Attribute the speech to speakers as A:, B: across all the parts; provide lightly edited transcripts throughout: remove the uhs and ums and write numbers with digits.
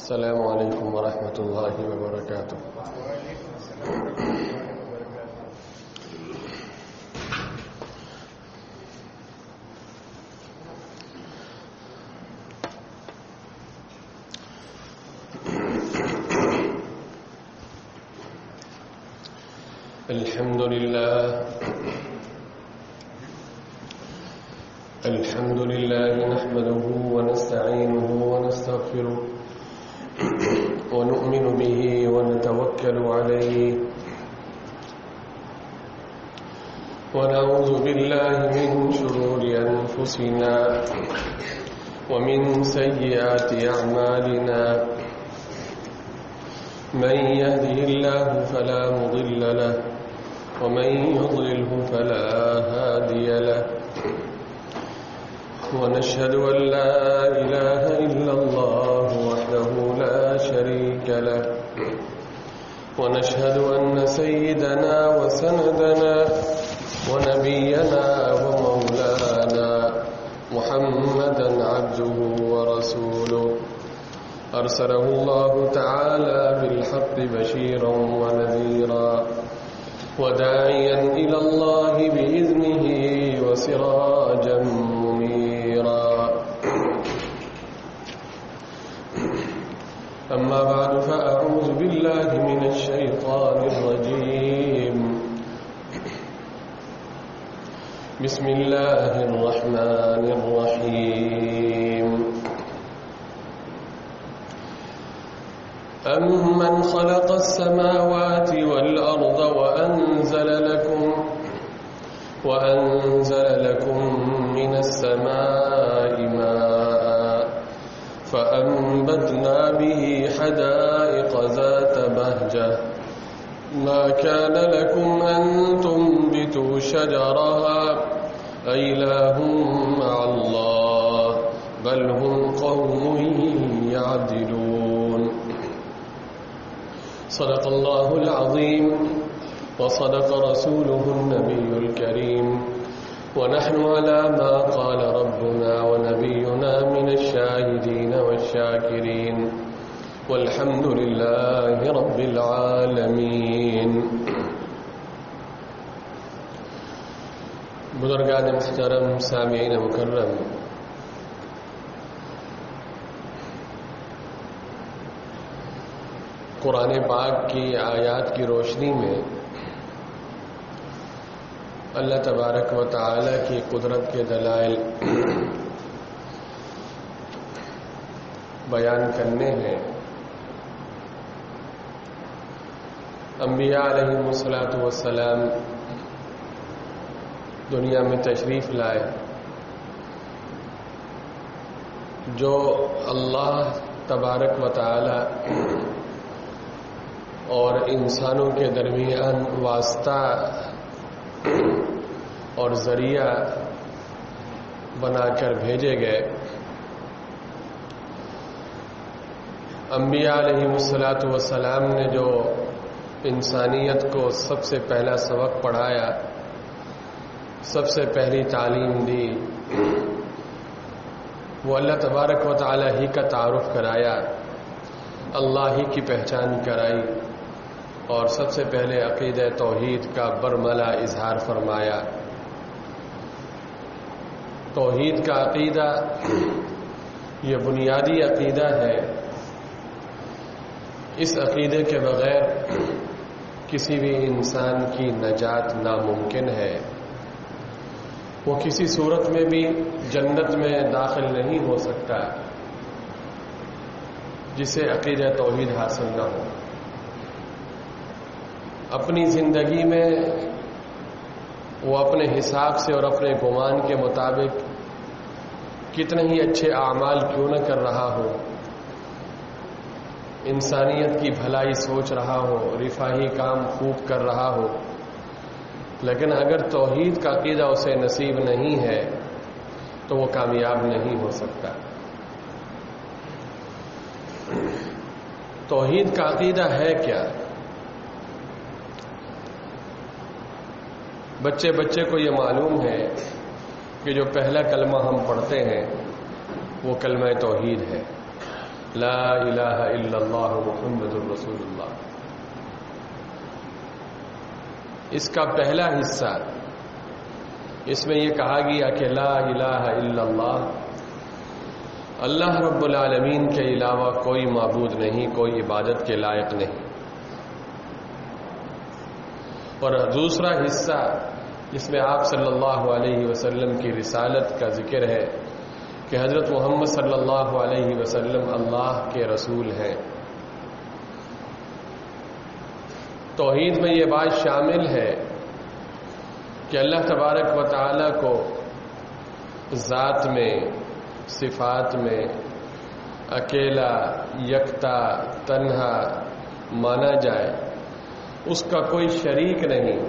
A: السلام علیکم ورحمۃ اللہ وبرکاتہ. الحمد لله نحمده ونستعينه ونستغفره ونؤمن به ونتوكل عليه ونعوذ بالله من شرور أنفسنا ومن سيئات أعمالنا. من يهده الله فلا مضل له ومن يضلله فلا هادي له. ونشهد أن لا إله إلا الله وحده لا شريك له. ونشهد أن سيدنا وسندنا ونبينا ومولانا محمدا عبده ورسوله أرسله الله تعالى بالحق بشيرا ونذيرا وداعيا إلى الله بإذنه وسراجا منيرا. أما بعد فأعوذ بالله من الشيطان الرجيم. بسم الله الرحمن الرحيم. أمن خلق السماوات والأرض وأنزل لكم من السماء ماء فأنبتنا به حدائق ذات بهجة ما كان لكم أن تنبتوا شجرها أإله مع الله بل هم قوم يعدلون. صدق الله العظيم وصدق رسوله النبي الكريم ونحن على ما قال ربنا ونبينا من الشاهدين والشاكرين والحمد لله رب العالمين. بزرگان محترم، سامعین مکرم، قرآن پاک کی آیات کی روشنی میں اللہ تبارک و تعالی کی قدرت کے دلائل بیان کرنے ہیں. انبیاء علیہم الصلاۃ والسلام دنیا میں تشریف لائے جو اللہ تبارک و تعالی اور انسانوں کے درمیان واسطہ اور ذریعہ بنا کر بھیجے گئے. انبیاء علیہم الصلاۃ والسلام نے جو انسانیت کو سب سے پہلا سبق پڑھایا، سب سے پہلی تعلیم دی، وہ اللہ تبارک و تعالی ہی کا تعارف کرایا، اللہ ہی کی پہچان کرائی اور سب سے پہلے عقیدہ توحید کا برملا اظہار فرمایا. توحید کا عقیدہ یہ بنیادی عقیدہ ہے. اس عقیدے کے بغیر کسی بھی انسان کی نجات ناممکن ہے. وہ کسی صورت میں بھی جنت میں داخل نہیں ہو سکتا جسے عقیدہ توحید حاصل نہ ہو. اپنی زندگی میں وہ اپنے حساب سے اور اپنے گمان کے مطابق کتنے ہی اچھے اعمال کیوں نہ کر رہا ہو، انسانیت کی بھلائی سوچ رہا ہو، رفاہی کام خوب کر رہا ہو، لیکن اگر توحید کا عقیدہ اسے نصیب نہیں ہے تو وہ کامیاب نہیں ہو سکتا. توحید کا عقیدہ ہے کیا؟ بچے کو یہ معلوم ہے کہ جو پہلا کلمہ ہم پڑھتے ہیں وہ کلمہ توحید ہے. لا الہ الا اللہ محمد الرسول اللہ. اس کا پہلا حصہ اس میں یہ کہا گیا کہ لا الہ الا اللہ، اللہ رب العالمین کے علاوہ کوئی معبود نہیں، کوئی عبادت کے لائق نہیں. اور دوسرا حصہ جس میں آپ صلی اللہ علیہ وسلم کی رسالت کا ذکر ہے کہ حضرت محمد صلی اللہ علیہ وسلم اللہ کے رسول ہیں. توحید میں یہ بات شامل ہے کہ اللہ تبارک و تعالی کو ذات میں، صفات میں اکیلا، یکتا، تنہا مانا جائے، اس کا کوئی شریک نہیں،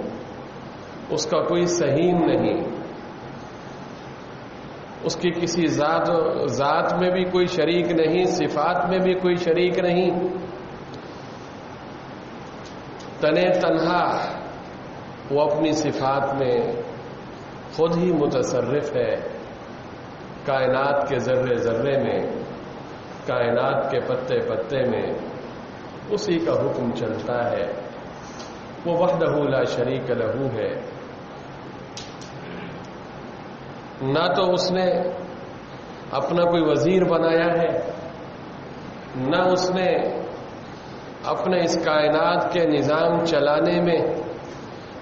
A: اس کا کوئی سہیم نہیں، اس کی کسی ذات میں بھی کوئی شریک نہیں، صفات میں بھی کوئی شریک نہیں. تنے تنہا وہ اپنی صفات میں خود ہی متصرف ہے. کائنات کے ذرے ذرے میں، کائنات کے پتے پتے میں اسی کا حکم چلتا ہے. وہ وحدہ لا شریک لہ ہے. نہ تو اس نے اپنا کوئی وزیر بنایا ہے، نہ اس نے اپنے اس کائنات کے نظام چلانے میں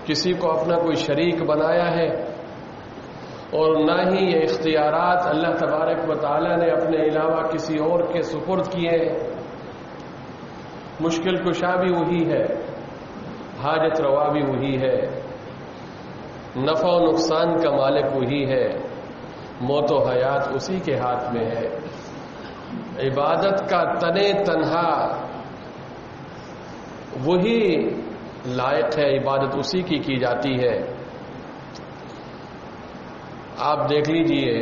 A: کسی کو اپنا کوئی شریک بنایا ہے، اور نہ ہی یہ اختیارات اللہ تبارک و تعالی نے اپنے علاوہ کسی اور کے سپرد کیے ہیں. مشکل کشا بھی وہی ہے، حاجت روا بھی وہی ہے، نفع و نقصان کا مالک وہی ہے، موت و حیات اسی کے ہاتھ میں ہے. عبادت کا تنے تنہا وہی لائق ہے، عبادت اسی کی جاتی ہے. آپ دیکھ لیجئے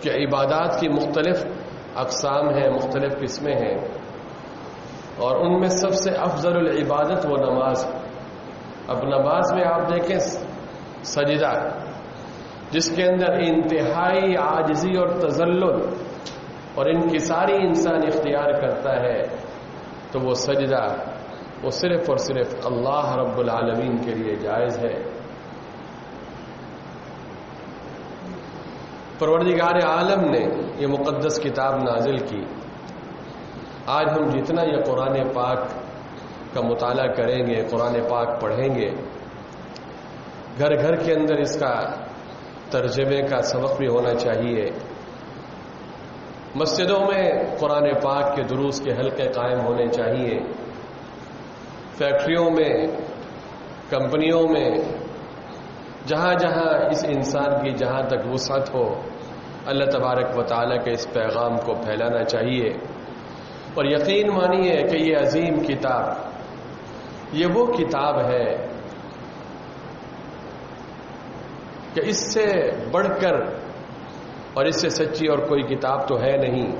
A: کہ عبادات کی مختلف اقسام ہیں، مختلف قسمیں ہیں، اور ان میں سب سے افضل العبادت وہ نماز. اب نماز میں آپ دیکھیں سجدہ، جس کے اندر انتہائی عاجزی اور تذلل اور انکساری انسان اختیار کرتا ہے، تو وہ سجدہ وہ صرف اور صرف اللہ رب العالمین کے لیے جائز ہے. پروردگار عالم نے یہ مقدس کتاب نازل کی. آج ہم جتنا یہ قرآن پاک کا مطالعہ کریں گے، قرآن پاک پڑھیں گے، گھر گھر کے اندر اس کا ترجمے کا سبق بھی ہونا چاہیے. مسجدوں میں قرآن پاک کے دروس کے حلقے قائم ہونے چاہیے. فیکٹریوں میں، کمپنیوں میں، جہاں جہاں اس انسان کی جہاں تک وسعت ہو، اللہ تبارک و تعالیٰ کے اس پیغام کو پھیلانا چاہیے. اور یقین مانیے کہ یہ عظیم کتاب یہ وہ کتاب ہے کہ اس سے بڑھ کر اور اس سے سچی اور کوئی کتاب تو ہے نہیں.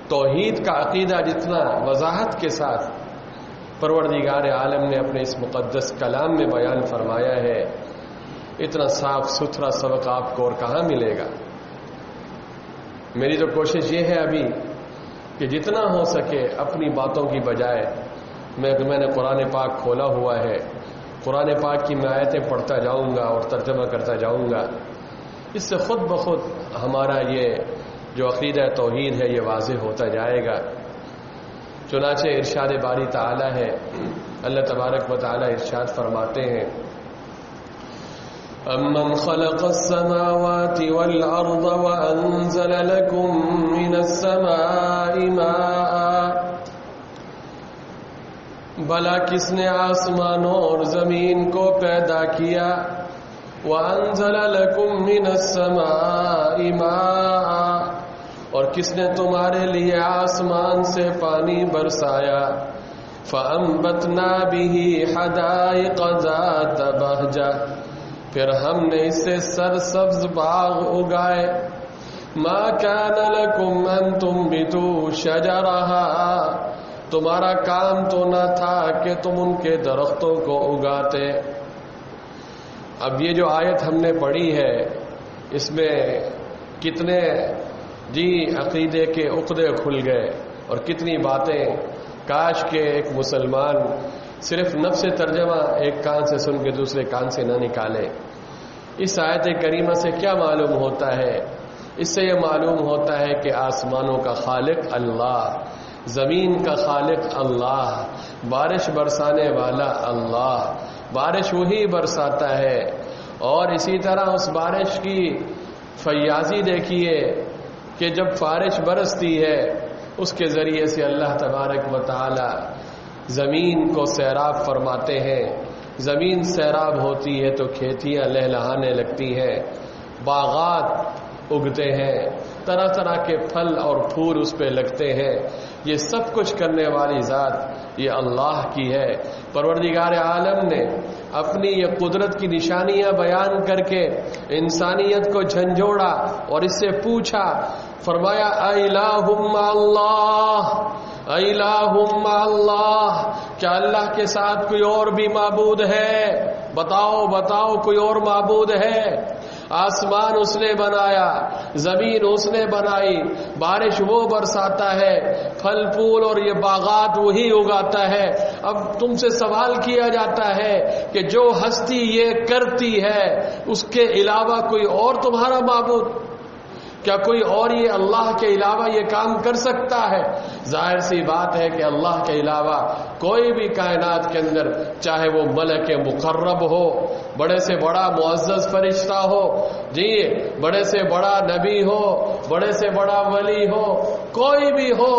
A: توحید کا عقیدہ جتنا وضاحت کے ساتھ پروردگار عالم نے اپنے اس مقدس کلام میں بیان فرمایا ہے، اتنا صاف ستھرا سبق آپ کو اور کہاں ملے گا. میری تو کوشش یہ ہے ابھی کہ جتنا ہو سکے اپنی باتوں کی بجائے میں نے قرآن پاک کھولا ہوا ہے، قرآن پاک کی میں آیتیں پڑھتا جاؤں گا اور ترجمہ کرتا جاؤں گا. اس سے خود بخود ہمارا یہ جو عقیدہ توحید ہے یہ واضح ہوتا جائے گا. چنانچہ ارشاد باری تعالی ہے، اللہ تبارک و تعالی ارشاد فرماتے ہیں، امن خلق السماوات والارض وانزل لكم من السماء ماء، بھلا کس نے آسمانوں اور زمین کو پیدا کیا، وانزل لكم من السماء ماء، اور کس نے تمہارے لیے آسمان سے پانی برسایا، فانبتنا به حدائق ذات بہجہ، پھر ہم نے اسے سرسبز باغ اگائے، ما كان لكم ان تنبتوا شجرها، تمہارا کام تو نہ تھا کہ تم ان کے درختوں کو اگاتے. اب یہ جو آیت ہم نے پڑھی ہے اس میں کتنے جی عقیدے کے عقدے کھل گئے، اور کتنی باتیں کاش کہ ایک مسلمان صرف نفس ترجمہ ایک کان سے سن کے دوسرے کان سے نہ نکالے۔ اس آیت کریمہ سے کیا معلوم ہوتا ہے؟ اس سے یہ معلوم ہوتا ہے کہ آسمانوں کا خالق اللہ، زمین کا خالق اللہ، بارش برسانے والا اللہ، بارش وہی برساتا ہے۔ اور اسی طرح اس بارش کی فیاضی دیکھیے کہ جب بارش برستی ہے اس کے ذریعے سے اللہ تبارک و تعالی زمین کو سیراب فرماتے ہیں، زمین سیراب ہوتی ہے تو کھیتیاں لہلہانے لگتی ہیں، باغات اگتے ہیں، طرح طرح کے پھل اور پھول اس پہ لگتے ہیں۔ یہ سب کچھ کرنے والی ذات یہ اللہ کی ہے۔ پروردگار عالم نے اپنی یہ قدرت کی نشانیاں بیان کر کے انسانیت کو جھنجھوڑا اور اس سے پوچھا، فرمایا الہ مع اللہ، الہ مع اللہ، کیا اللہ کے ساتھ کوئی اور بھی معبود ہے؟ بتاؤ بتاؤ، کوئی اور معبود ہے؟ آسمان اس نے بنایا، زمین اس نے بنائی، بارش وہ برساتا ہے، پھل پھول اور یہ باغات وہی اگاتا ہے۔ اب تم سے سوال کیا جاتا ہے کہ جو ہستی یہ کرتی ہے اس کے علاوہ کوئی اور تمہارا معبود؟ کیا کوئی اور یہ اللہ کے علاوہ یہ کام کر سکتا ہے؟ ظاہر سی بات ہے کہ اللہ کے علاوہ کوئی بھی کائنات کے اندر، چاہے وہ ملک مقرب ہو، بڑے سے بڑا معزز فرشتہ ہو، جی بڑے سے بڑا نبی ہو، بڑے سے بڑا ولی ہو، کوئی بھی ہو،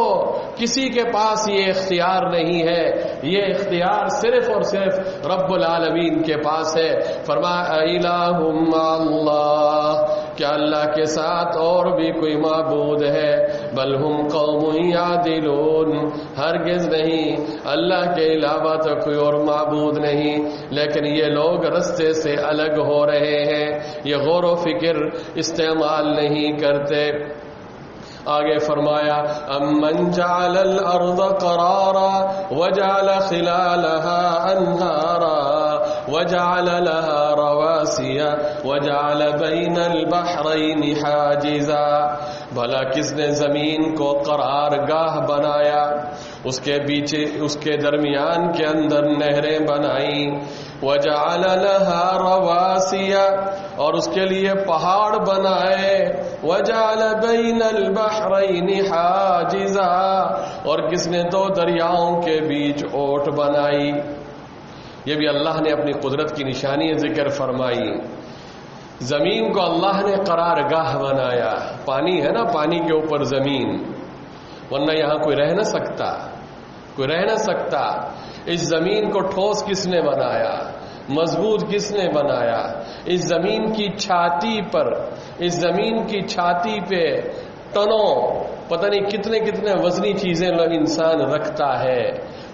A: کسی کے پاس یہ اختیار نہیں ہے۔ یہ اختیار صرف اور صرف رب العالمین کے پاس ہے۔ فرمایا الہ مع اللہ، کیا اللہ کے ساتھ اور بھی کوئی معبود ہے؟ بل ہم قوم یعدلون، ہرگز نہیں، اللہ کے علاوہ تو کوئی اور معبود نہیں، لیکن یہ لوگ رستے سے الگ ہو رہے ہیں، یہ غور و فکر استعمال نہیں کرتے۔ آگے فرمایا امن جعل الارض قرارا وجعل خلالها انہارا وجعل لها رواسي وجعل بين البحرين حاجزا، بھلا کس نے زمین کو قرار گاہ بنایا، اس کے بیچ اس کے درمیان کے اندر نہریں بنائیں، وجعل لها رواسي، اور اس کے لیے پہاڑ بنائے، وجعل بین البحرین حاجزا، اور کس نے دو دریاؤں کے بیچ اوٹ بنائی۔ یہ بھی اللہ نے اپنی قدرت کی نشانی ذکر فرمائی۔ زمین کو اللہ نے قرار گاہ بنایا، پانی ہے نا، پانی کے اوپر زمین، ورنہ یہاں کوئی رہ نہ سکتا، کوئی رہ نہ سکتا۔ اس زمین کو ٹھوس کس نے بنایا، مضبوط کس نے بنایا؟ اس زمین کی چھاتی پر، اس زمین کی چھاتی پہ ٹنوں، پتہ نہیں کتنے کتنے وزنی چیزیں انسان رکھتا ہے۔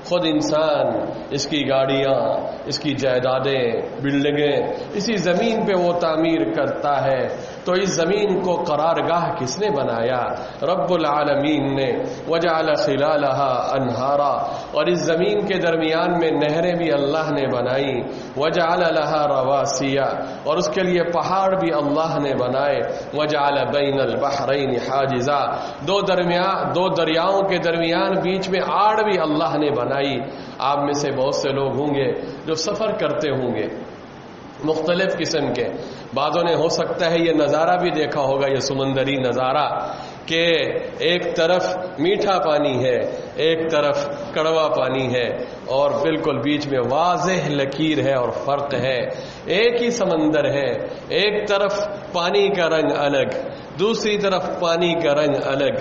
A: خود انسان، اس کی گاڑیاں، اس کی جائیدادیں، بلڈنگیں اسی زمین پہ وہ تعمیر کرتا ہے۔ تو اس زمین کو قرارگاہ کس نے بنایا؟ رب العالمین نے۔ وجعل خلالها انہارا، اور اس زمین کے درمیان میں نہریں بھی اللہ نے بنائی، وجعل لها رواسي، اور اس کے لیے پہاڑ بھی اللہ نے بنائے، وجعل بین البحرین حاجزا، دو دریاؤں کے درمیان بیچ میں آڑ بھی اللہ نے بنائی۔ آپ میں سے بہت سے لوگ ہوں گے جو سفر کرتے ہوں گے مختلف قسم کے، بعضوں نے ہو سکتا ہے یہ نظارہ بھی دیکھا ہوگا، یہ سمندری نظارہ کہ ایک طرف میٹھا پانی ہے، ایک طرف کڑوا پانی ہے، اور بالکل بیچ میں واضح لکیر ہے اور فرق ہے۔ ایک ہی سمندر ہے، ایک طرف پانی کا رنگ الگ، دوسری طرف پانی کا رنگ الگ،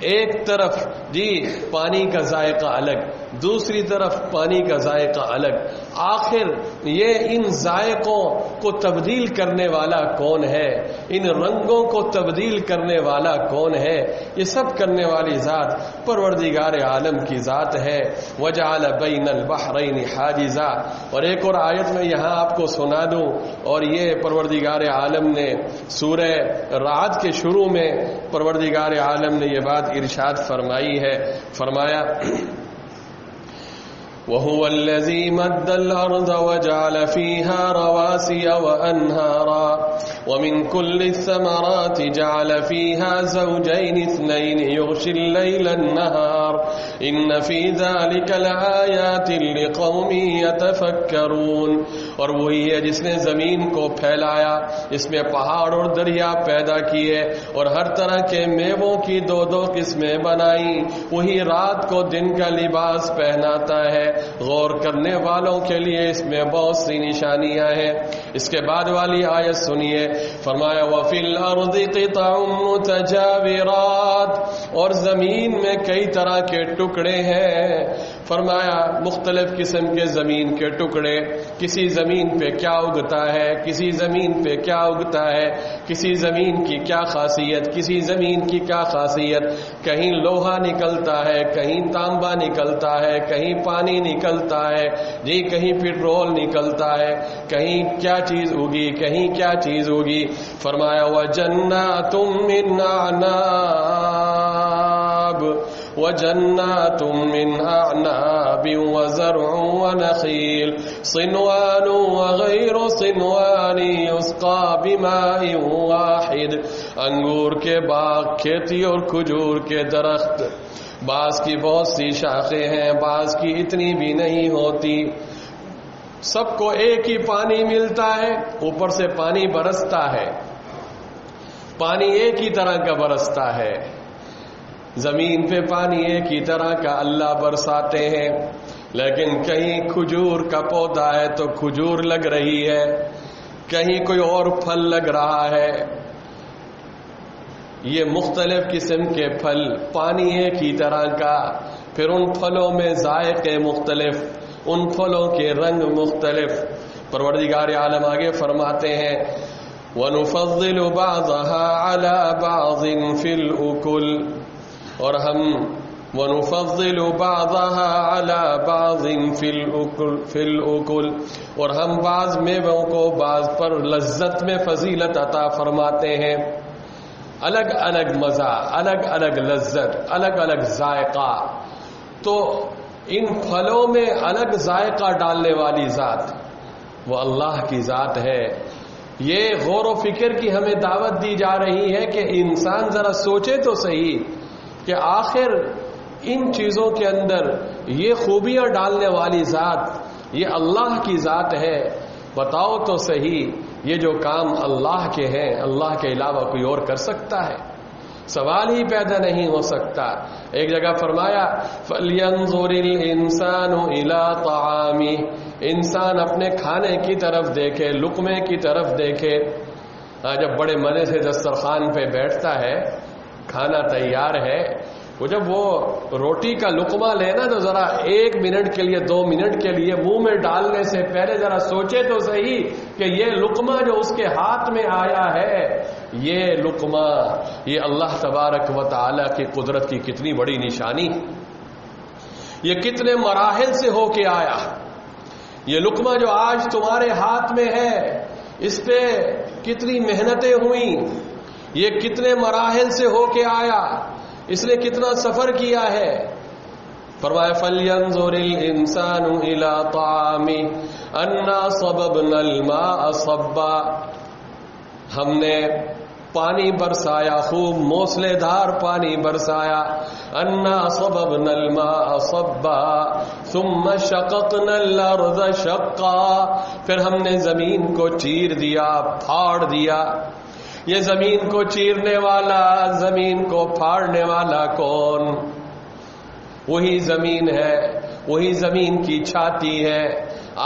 A: ایک طرف جی پانی کا ذائقہ الگ، دوسری طرف پانی کا ذائقہ الگ۔ آخر یہ ان ذائقوں کو تبدیل کرنے والا کون ہے؟ ان رنگوں کو تبدیل کرنے والا کون ہے؟ یہ سب کرنے والی ذات پروردگار عالم کی ذات ہے۔ وجعل بین البحرین حاجزا، اور ایک اور آیت میں یہاں آپ کو سنا دوں، اور یہ پروردگار عالم نے سورہ رعد کے شروع میں پروردگار عالم نے یہ بات ارشاد فرمائی ہے، فرمایا وهو الذي مد الأرض وجعل فيها رواسي وأنهارا ومن كل الثمرات جعل فيها زوجين اثنين يغشي الليل النهار إن في ذلك لآيات لقوم يتفكرون. اور وہی ہے جس نے زمین کو پھیلایا، اس میں پہاڑ اور دریا پیدا کیے اور ہر طرح کے میووں کی دو دو قسمیں بنائی. وہی رات کو دن کا لباس پہناتا ہے. غور کرنے والوں کے لیے اس میں بہت سی نشانیاں ہیں. اس کے بعد والی آیت سنیے، فرمایا وَفِي الْأَرْضِ قِطَعٌ مُتَجَاوِرَاتٌ، اور زمین میں کئی طرح کے ٹکڑے ہیں. فرمایا مختلف قسم کے زمین کے ٹکڑے، کسی زمین پہ کیا اگتا ہے، کسی زمین پہ کیا اگتا ہے، کسی زمین کی کیا خاصیت، کسی زمین کی کیا خاصیت. کہیں لوہا نکلتا ہے، کہیں تانبا نکلتا ہے، کہیں پانی نکلتا ہے جی، کہیں پیٹرول نکلتا ہے، کہیں کیا چیز ہوگی، کہیں کیا چیز ہوگی. فرمایا وَجَنَّاتٌ مِّنْ أَعْنَابٍ وَجَنَّاتٌ مِّنْ أَعْنَابٍ وَزَرْعٌ وَنَخِيلٌ صِنْوَانٌ وَغَيْرُ صِنْوَانٍ يُسْقَىٰ بِمَاءٍ وَاحِدٍ. انگور کے باغ، کھیتی اور کھجور کے درخت، بعض کی بہت سی شاخیں ہیں، بعض کی اتنی بھی نہیں ہوتی. سب کو ایک ہی پانی ملتا ہے، اوپر سے پانی برستا ہے، پانی ایک ہی طرح کا برستا ہے. زمین پہ پانی ایک ہی طرح کا اللہ برساتے ہیں. لیکن کہیں کھجور کا پودا ہے تو کھجور لگ رہی ہے، کہیں کوئی اور پھل لگ رہا ہے. یہ مختلف قسم کے پھل، پانی ایک ہی طرح کا، پھر ان پھلوں میں ذائقے مختلف، ان پھلوں کے رنگ مختلف. پروردگار عالم آگے فرماتے ہیں وَنُفَضِّلُ بَعْضَهَا عَلَى بَعْضٍ فِي الْأُكُلِ، اور ہم وَنُفَضِّلُ بَعْضَهَا عَلَى بَعْضٍ فِي الْأُكُلِ، اور ہم بعض میووں کو بعض پر لذت میں فضیلت عطا فرماتے ہیں. الگ الگ مزہ، الگ الگ لذت، الگ الگ ذائقہ. تو ان پھلوں میں الگ ذائقہ ڈالنے والی ذات وہ اللہ کی ذات ہے. یہ غور و فکر کی ہمیں دعوت دی جا رہی ہے کہ انسان ذرا سوچے تو صحیح کہ آخر ان چیزوں کے اندر یہ خوبیاں ڈالنے والی ذات یہ اللہ کی ذات ہے. بتاؤ تو صحیح یہ جو کام اللہ کے ہیں اللہ کے علاوہ کوئی اور کر سکتا ہے؟ سوال ہی پیدا نہیں ہو سکتا. ایک جگہ فرمایا فَلْيَنْظُرِ الْإِنسَانُ إِلَىٰ طَعَامِهِ، انسان اپنے کھانے کی طرف دیکھے، لقمے کی طرف دیکھے. جب بڑے مزے سے دسترخوان پہ بیٹھتا ہے، کھانا تیار ہے، وہ جب وہ روٹی کا لقمہ لینا تو ذرا 1 منٹ کے لیے 2 منٹ کے لیے منہ میں ڈالنے سے پہلے ذرا سوچے تو صحیح کہ یہ لقمہ جو اس کے ہاتھ میں آیا ہے، یہ لقمہ یہ اللہ تبارک و تعالی کی قدرت کی کتنی بڑی نشانی، یہ کتنے مراحل سے ہو کے آیا. یہ لقمہ جو آج تمہارے ہاتھ میں ہے، اس پہ کتنی محنتیں ہوئیں، یہ کتنے مراحل سے ہو کے آیا، اس نے کتنا سفر کیا ہے. فرمایا فَلْيَنْظُرِ الْإِنسَانُ إِلَىٰ طَعَامِهِ أَنَّا صَبَبْنَا الْمَاءَ صَبًّا، ہم نے پانی برسایا، خوب موسلے دھار پانی برسایا. أَنَّا صَبَبْنَا الْمَاءَ صَبًّا ثُمَّ شَقَقْنَا الْأَرْضَ شَقًّا، پھر ہم نے زمین کو چیر دیا، پھاڑ دیا. یہ زمین کو چیرنے والا، زمین کو پھاڑنے والا کون؟ وہی زمین ہے، وہی زمین کی چھاتی ہے.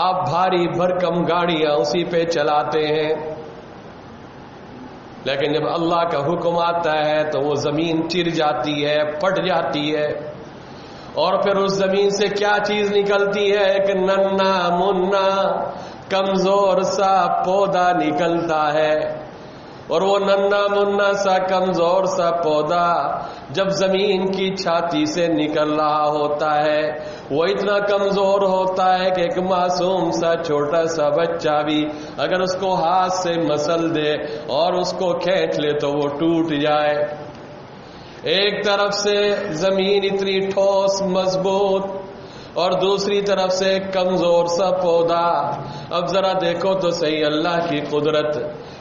A: آپ بھاری بھرکم گاڑیاں اسی پہ چلاتے ہیں، لیکن جب اللہ کا حکم آتا ہے تو وہ زمین چر جاتی ہے، پھٹ جاتی ہے. اور پھر اس زمین سے کیا چیز نکلتی ہے؟ ایک ننھا منا کمزور سا پودا نکلتا ہے. اور وہ ننھا منا سا کمزور سا پودا جب زمین کی چھاتی سے نکل رہا ہوتا ہے، وہ اتنا کمزور ہوتا ہے کہ ایک معصوم سا چھوٹا سا بچہ بھی اگر اس کو ہاتھ سے مسل دے اور اس کو کھینچ لے تو وہ ٹوٹ جائے. ایک طرف سے زمین اتنی ٹھوس مضبوط، اور دوسری طرف سے کمزور سا پودا. اب ذرا دیکھو تو صحیح اللہ کی قدرت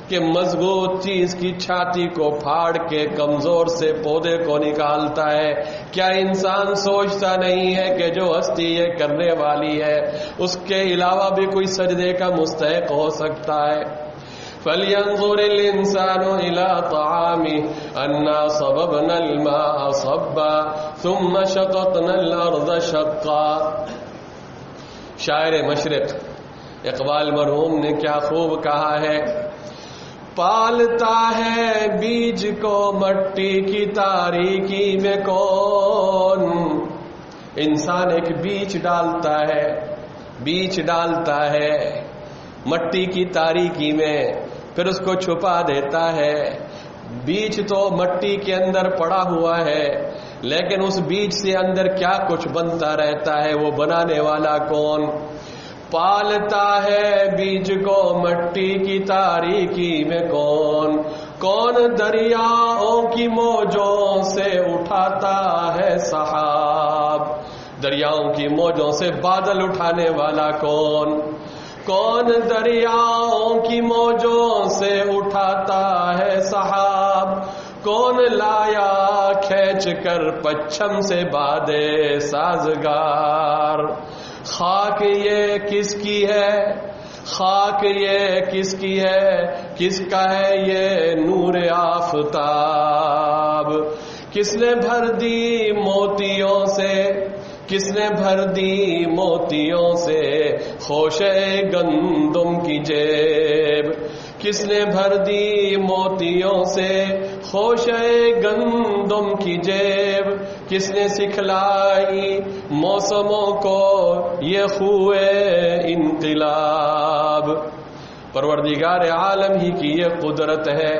A: کہ مضبوط چیز کی چھاتی کو پھاڑ کے کمزور سے پودے کو نکالتا ہے. کیا انسان سوچتا نہیں ہے کہ جو ہستی یہ کرنے والی ہے اس کے علاوہ بھی کوئی سجدے کا مستحق ہو سکتا ہے؟ فَلْيَنظُرِ الْإِنسَانُ إِلَىٰ طَعَامِهِ أَنَّا صَبَبْنَا الْمَاءَ صَبًّا ثُمَّ شَقَقْنَا الْأَرْضَ شَقًّا. شاعر مشرق اقبال مرحوم نے کیا خوب کہا ہے، پالتا ہے بیج کو مٹی کی تاریکی میں کون. انسان ایک بیج ڈالتا ہے مٹی کی تاریکی میں، پھر اس کو چھپا دیتا ہے. بیج تو مٹی کے اندر پڑا ہوا ہے، لیکن اس بیج سے اندر کیا کچھ بنتا رہتا ہے، وہ بنانے والا کون؟ پالتا ہے بیج کو مٹی کی تاریکی میں کون دریاؤں کی موجوں سے اٹھاتا ہے سحاب. دریاؤں کی موجوں سے بادل اٹھانے والا کون دریاؤں کی موجوں سے اٹھاتا ہے سحاب. کون لایا کھینچ کر پچھم سے بادے سازگار. خاک یہ کس کی ہے، خاک یہ کس کی ہے، کس کا ہے یہ نور آفتاب. کس نے بھر دی موتیوں سے، کس نے بھر دی موتیوں سے خوشے گندم کی جیب. کس نے بھر دی موتیوں سے خوشے گندم کی جیب. کس نے سکھلائی موسموں کو یہ خوئے انقلاب. پروردگار عالم ہی کی یہ قدرت ہے.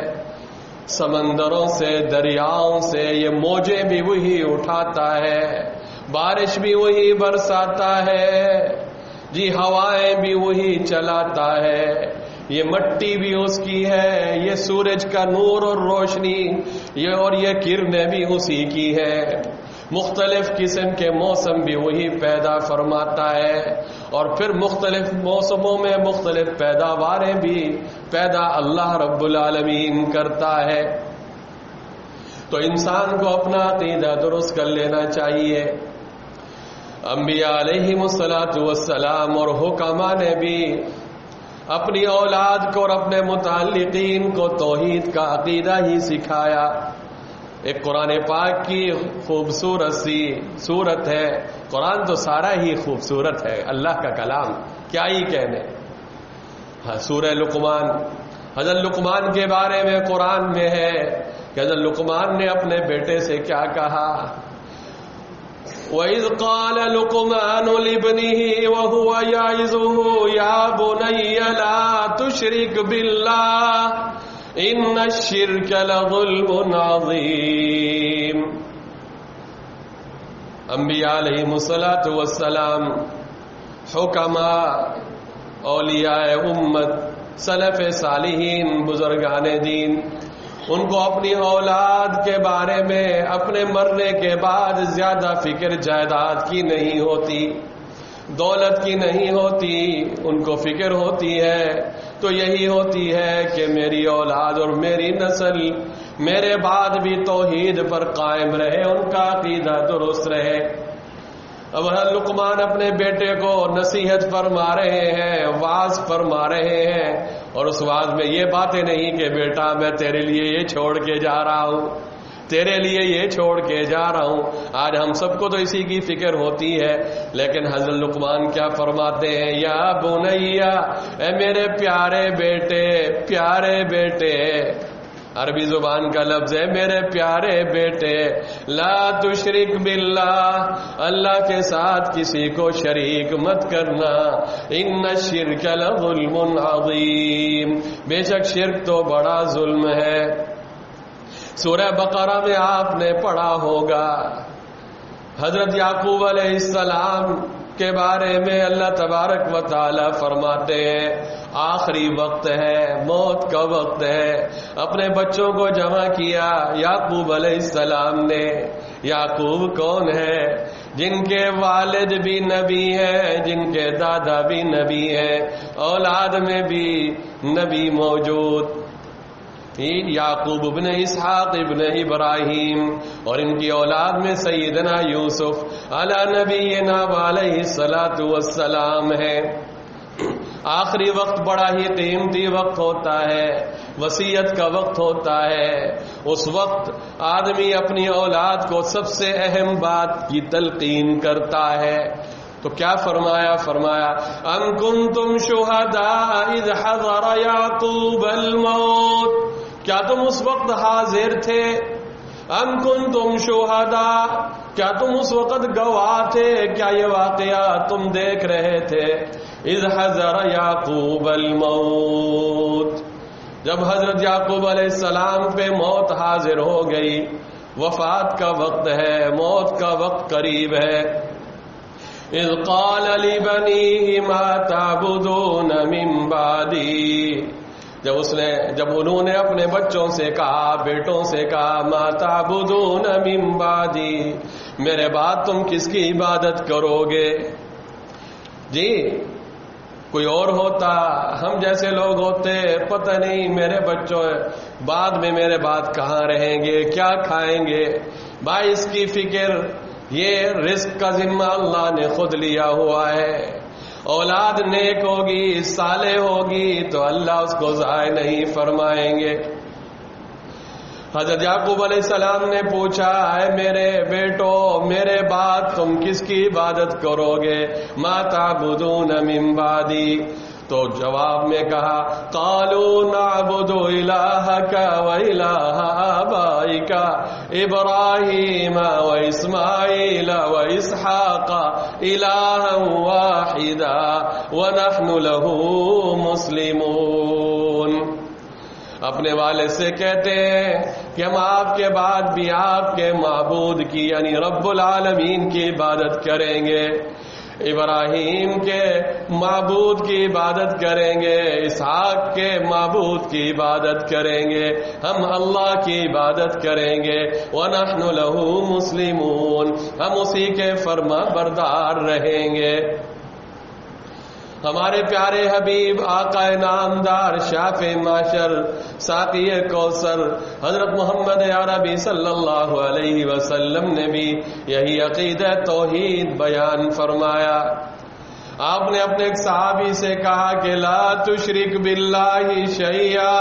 A: سمندروں سے دریاؤں سے یہ موجیں بھی وہی اٹھاتا ہے، بارش بھی وہی برساتا ہے، جی ہوائیں بھی وہی چلاتا ہے. یہ مٹی بھی اس کی ہے، یہ سورج کا نور اور روشنی اور یہ کرنیں بھی اسی کی ہے. مختلف قسم کے موسم بھی وہی پیدا فرماتا ہے، اور پھر مختلف موسموں میں مختلف پیداواریں بھی پیدا اللہ رب العالمین کرتا ہے. تو انسان کو اپنا عقیدہ درست کر لینا چاہیے. انبیاء علیہم السلام اور حکماء نے بھی اپنی اولاد کو اور اپنے متعلقین کو توحید کا عقیدہ ہی سکھایا. ایک قرآن پاک کی خوبصورت سی صورت ہے. قرآن تو سارا ہی خوبصورت ہے، اللہ کا کلام، کیا ہی کہنے. سورہ لقمان، حضرت لقمان کے بارے میں قرآن میں ہے کہ حضرت لقمان نے اپنے بیٹے سے کیا کہا. وَإِذْ قَالَ لُقْمَانُ لِابْنِهِ وَهُوَ يَعِظُهُ يَا بُنَيَّ لَا تُشْرِكْ بِاللَّهِ إِنَّ الشِّرْكَ لَظُلْمٌ عَظِيمٌ. انبیاء علیہم السلام، حکماء، اولیاء امت، سلف صالحین، بزرگان دین، ان کو اپنی اولاد کے بارے میں اپنے مرنے کے بعد زیادہ فکر جائیداد کی نہیں ہوتی، دولت کی نہیں ہوتی. ان کو فکر ہوتی ہے تو یہی ہوتی ہے کہ میری اولاد اور میری نسل میرے بعد بھی توحید پر قائم رہے، ان کا عقیدہ درست رہے. اب لقمان اپنے بیٹے کو نصیحت فرما رہے ہیں، واعظ فرما رہے ہیں، اور اس واعظ میں یہ باتیں نہیں کہ بیٹا میں تیرے لیے یہ چھوڑ کے جا رہا ہوں، تیرے لیے یہ چھوڑ کے جا رہا ہوں. آج ہم سب کو تو اسی کی فکر ہوتی ہے، لیکن حضرت لقمان کیا فرماتے ہیں؟ یا بنیا، اے میرے پیارے بیٹے، پیارے بیٹے، عربی زبان کا لفظ ہے میرے پیارے بیٹے، لا تشرک باللہ، اللہ کے ساتھ کسی کو شریک مت کرنا. ان الشرک لظلم عظیم، بے شک شرک تو بڑا ظلم ہے. سورہ بقرہ میں آپ نے پڑھا ہوگا حضرت یعقوب علیہ السلام کے بارے میں اللہ تبارک و تعالی فرماتے ہیں آخری وقت ہے، موت کا وقت ہے. اپنے بچوں کو جمع کیا یعقوب علیہ السلام نے، یعقوب کون ہے؟ جن کے والد بھی نبی ہیں، جن کے دادا بھی نبی ہیں، اولاد میں بھی نبی موجود، یعقوب ابن اسحاق ابن ابراہیم، اور ان کی اولاد میں سیدنا یوسف علی نبینا علیہ الصلاۃ والسلام ہے۔ آخری وقت بڑا ہی قیمتی وقت ہوتا ہے، وصیت کا وقت ہوتا ہے۔ اس وقت آدمی اپنی اولاد کو سب سے اہم بات کی تلقین کرتا ہے۔ تو کیا فرمایا؟ فرمایا ام کنتم شہداء اذ حضر یعقوب الموت، کیا تم اس وقت حاضر تھے؟ ام کنتم شہداء، کیا تم اس وقت گواہ تھے؟ کیا یہ واقعہ تم دیکھ رہے تھے؟ اذ حضر یعقوب الموت، جب حضرت یعقوب علیہ السلام پہ موت حاضر ہو گئی، وفات کا وقت ہے، موت کا وقت قریب ہے۔ اذ قال لبنیہ ما تعبدون من بعدی، جب انہوں نے اپنے بچوں سے کہا، بیٹوں سے کہا، ما تعبدون من بعدی، میرے بعد تم کس کی عبادت کرو گے؟ جی کوئی اور ہوتا، ہم جیسے لوگ ہوتے، پتہ نہیں میرے بچوں بعد میں میرے بعد کہاں رہیں گے، کیا کھائیں گے۔ بھائی اس کی فکر، یہ رزق کا ذمہ اللہ نے خود لیا ہوا ہے۔ اولاد نیک ہوگی، صالح ہوگی تو اللہ اس کو ضائع نہیں فرمائیں گے۔ حضرت یعقوب علیہ السلام نے پوچھا، اے میرے بیٹو، میرے بعد تم کس کی عبادت کرو گے؟ ما تعبدون من بعدی، تو جواب میں کہا، قالوا نعبد الہک و الہ آبائک ابراہیم و اسماعیل و اسحاق الہا واحدا ونحن له مسلمون۔ اپنے والد سے کہتے ہیں کہ ہم آپ کے بعد بھی آپ کے معبود کی یعنی رب العالمین کی عبادت کریں گے، ابراہیم کے معبود کی عبادت کریں گے، اسحاق کے معبود کی عبادت کریں گے، ہم اللہ کی عبادت کریں گے، وَنَحْنُ لَهُ مُسْلِمُونَ، ہم اسی کے فرما بردار رہیں گے۔ ہمارے پیارے حبیب آقا نامدار شافع معشر ساقی کوثر حضرت محمد عربی صلی اللہ علیہ وسلم نے بھی یہی عقیدہ توحید بیان فرمایا۔ آپ نے اپنے ایک صحابی سے کہا کہ لا تشرک باللہ شیئا،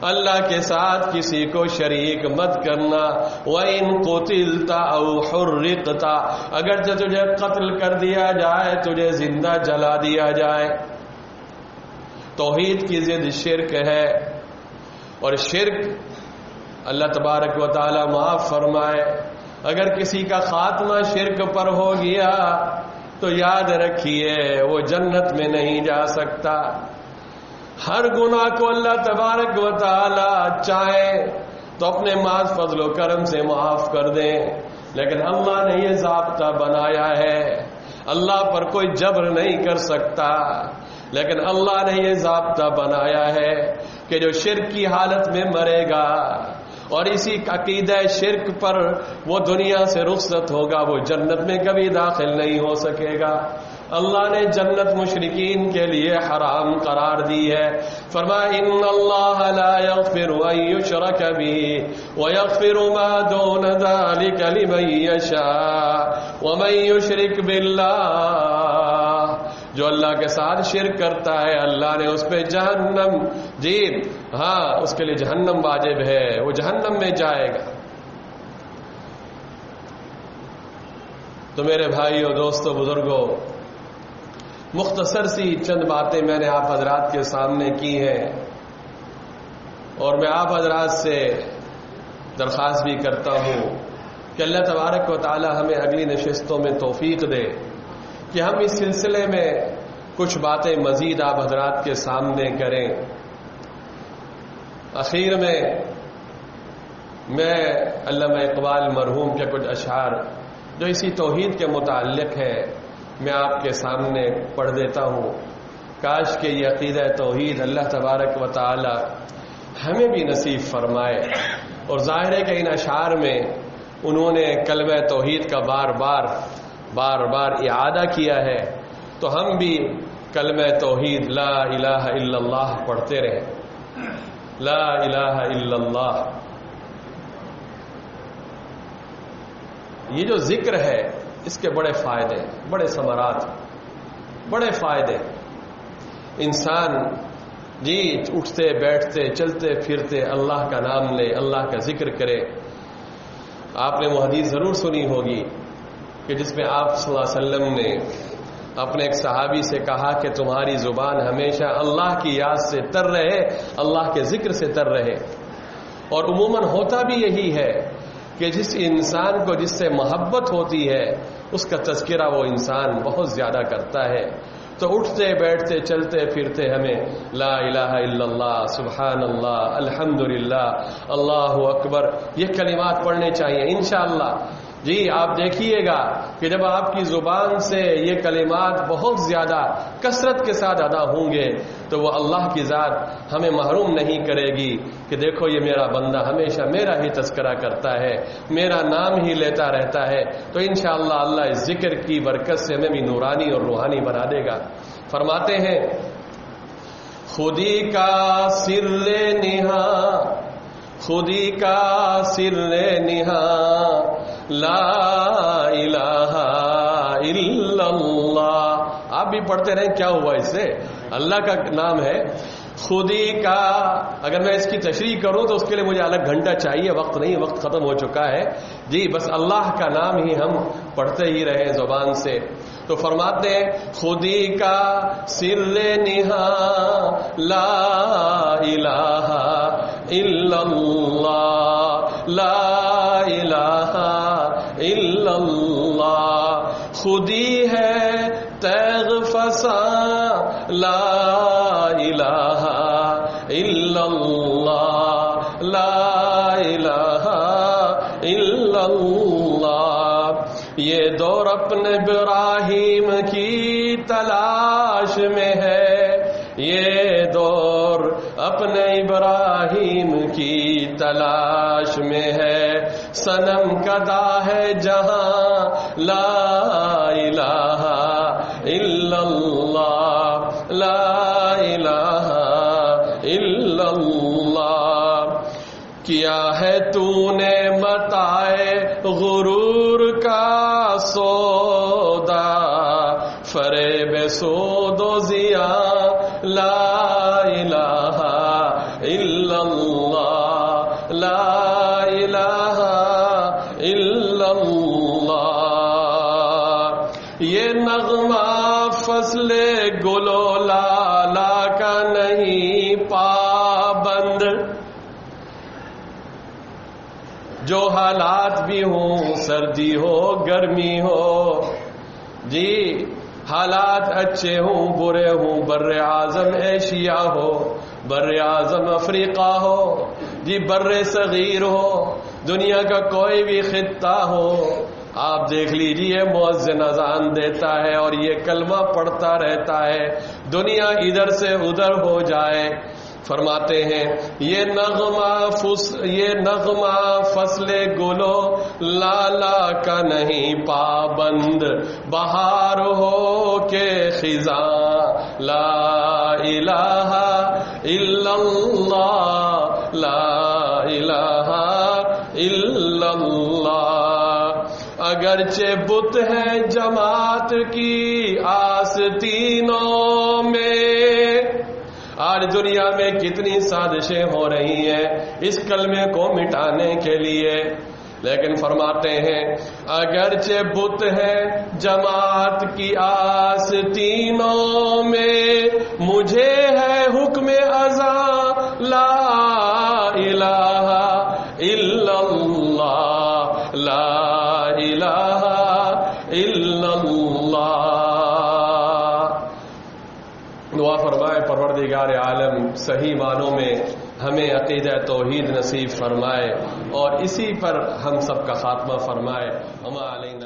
A: اللہ کے ساتھ کسی کو شریک مت کرنا۔ وَإِن قُتِلْتَ أَوْ حُرِّقْتَ، اگر تجھے قتل کر دیا جائے، تجھے زندہ جلا دیا جائے۔ توحید کی ضد شرک ہے، اور شرک اللہ تبارک و تعالی معاف فرمائے۔ اگر کسی کا خاتمہ شرک پر ہو گیا تو یاد رکھیے وہ جنت میں نہیں جا سکتا۔ ہر گناہ کو اللہ تبارک و تعالی چاہے تو اپنے ماذ فضل و کرم سے معاف کر دیں، لیکن اللہ نے یہ ضابطہ بنایا ہے، اللہ پر کوئی جبر نہیں کر سکتا، لیکن اللہ نے یہ ضابطہ بنایا ہے کہ جو شرک کی حالت میں مرے گا اور اسی عقیدہ شرک پر وہ دنیا سے رخصت ہوگا، وہ جنت میں کبھی داخل نہیں ہو سکے گا۔ اللہ نے جنت مشرکین کے لیے حرام قرار دی ہے۔ فرمایا ان اللہ لا یغفر ان یشرک بہ ویغفر ما دون ذلک لمن یشاء ومن یشرک باللہ، جو اللہ کے ساتھ شرک کرتا ہے اللہ نے اس پہ جہنم، جی ہاں اس کے لیے جہنم واجب ہے، وہ جہنم میں جائے گا۔ تو میرے بھائیو، دوستو، بزرگوں، مختصر سی چند باتیں میں نے آپ حضرات کے سامنے کی ہیں، اور میں آپ حضرات سے درخواست بھی کرتا ہوں کہ اللہ تبارک و تعالی ہمیں اگلی نشستوں میں توفیق دے کہ ہم اس سلسلے میں کچھ باتیں مزید آپ حضرات کے سامنے کریں۔ اخیر میں علامہ اقبال مرحوم کے کچھ اشعار جو اسی توحید کے متعلق ہے میں آپ کے سامنے پڑھ دیتا ہوں۔ کاش کہ یہ عقیدہ توحید اللہ تبارک و تعالی ہمیں بھی نصیب فرمائے، اور ظاہر ہے کہ ان اشعار میں انہوں نے کلمہ توحید کا بار بار اعادہ کیا ہے، تو ہم بھی کلمہ توحید لا الہ الا اللہ پڑھتے رہیں، لا الہ الا اللہ۔ یہ جو ذکر ہے اس کے بڑے فائدے، بڑے ثمرات، بڑے فائدے۔ انسان جی اٹھتے بیٹھتے چلتے پھرتے اللہ کا نام لے، اللہ کا ذکر کرے۔ آپ نے وہ حدیث ضرور سنی ہوگی کہ جس میں آپ صلی اللہ علیہ وسلم نے اپنے ایک صحابی سے کہا کہ تمہاری زبان ہمیشہ اللہ کی یاد سے تر رہے، اللہ کے ذکر سے تر رہے۔ اور عموماً ہوتا بھی یہی ہے کہ جس انسان کو جس سے محبت ہوتی ہے اس کا تذکرہ وہ انسان بہت زیادہ کرتا ہے۔ تو اٹھتے بیٹھتے چلتے پھرتے ہمیں لا الہ الا اللہ، سبحان اللہ، الحمدللہ، اللہ اکبر، یہ کلمات پڑھنے چاہیے انشاءاللہ۔ جی آپ دیکھیے گا کہ جب آپ کی زبان سے یہ کلمات بہت زیادہ کثرت کے ساتھ ادا ہوں گے تو وہ اللہ کی ذات ہمیں محروم نہیں کرے گی کہ دیکھو یہ میرا بندہ ہمیشہ میرا ہی تذکرہ کرتا ہے، میرا نام ہی لیتا رہتا ہے، تو انشاءاللہ اللہ اس ذکر کی برکت سے ہمیں بھی نورانی اور روحانی بنا دے گا۔ فرماتے ہیں خودی کا سر نہا، خودی کا سر نہا، لا الہ الا اللہ۔ آپ بھی پڑھتے رہیں، کیا ہوا اس سے؟ اللہ کا نام ہے خودی کا۔ اگر میں اس کی تشریح کروں تو اس کے لیے مجھے الگ گھنٹہ چاہیے، وقت نہیں، وقت ختم ہو چکا ہے۔ جی بس اللہ کا نام ہی ہم پڑھتے ہی رہیں زبان سے۔ تو فرماتے ہیں خودی کا سر نہا، لا الہ الا اللہ، لا الہ الا اللہ، خودی ہے تیغ فساں، لا الہ الا اللہ، لا الہ الا اللہ۔ یہ دور اپنے ابراہیم کی تلاش میں ہے، یہ دور اپنے ابراہیم کی تلاش میں ہے، صنم کدا ہے جہاں، لا الہ الا اللہ، لا الہ الا اللہ۔ کیا ہے تو نے متاع غرور کا سودا، فریب سود و زیاں، لا الہ الا اللہ، لا الہ الا اللہ۔ یہ نغمہ فصل گل و لالا کا نہیں پابند، جو حالات بھی ہوں، سردی ہو گرمی ہو، جی حالات اچھے ہوں برے ہوں، بر اعظم ایشیا ہو، بر اعظم افریقہ ہو، جی بر صغیر ہو، دنیا کا کوئی بھی خطہ ہو، آپ دیکھ لیجئے مؤذن اذان دیتا ہے اور یہ کلمہ پڑھتا رہتا ہے، دنیا ادھر سے ادھر ہو جائے۔ فرماتے ہیں یہ نغمہ فصل گلو لالا کا نہیں پابند، بہار ہو کے خزاں، لا الہ الا اللہ، لا الہ الا اللہ۔ اگرچہ بت ہے جماعت کی آستینوں میں، آج دنیا میں کتنی سازشیں ہو رہی ہیں اس کلمے کو مٹانے کے لیے، لیکن فرماتے ہیں اگرچہ بت ہے جماعت کی آستینوں میں، مجھے ہے حکم ازاں، لا الہ الا اللہ، لا الہ الا اللہ۔ دعا فرمائے پروردگار عالم صحیح معنوں میں ہمیں عقیدہ توحید نصیب فرمائے اور اسی پر ہم سب کا خاتمہ فرمائے۔ وما علینا